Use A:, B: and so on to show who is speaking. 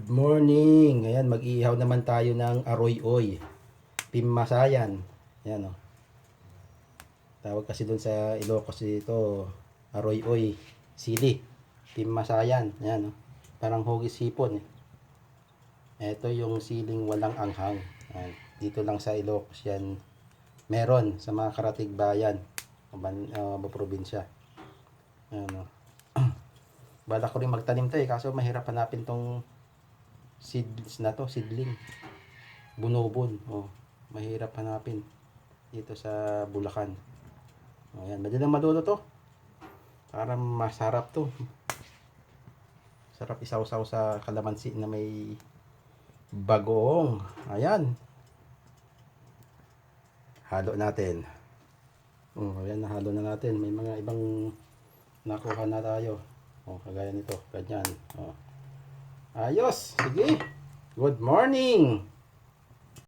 A: Good morning! Ayan, mag-iihaw naman tayo ng aroy-oy. Pimmasayan. Ayan o. Tawag kasi dun sa Ilocos ito, aroy-oy. Sili. Pimmasayan. Ayan o. Parang hugis hipon. Ito yung siling walang anghang. Ayan. Dito lang sa Ilocos yan. Meron sa mga karatig bayan. Probinsya. Ayan o. Bala ko rin magtanim to kaso mahirap hanapin tong seeds na to, seedling. Bunobon. Mahirap hanapin dito sa Bulacan. Ayan, madalang madulo to. Para masarap to. Sarap isaw-saw sa kalamansi na may bagoong. Ayan. Halo natin. Ayan, nahalo na natin. May mga ibang nakuha na tayo. Kagaya nito. Ganyan. Ayos. Sige. Good morning.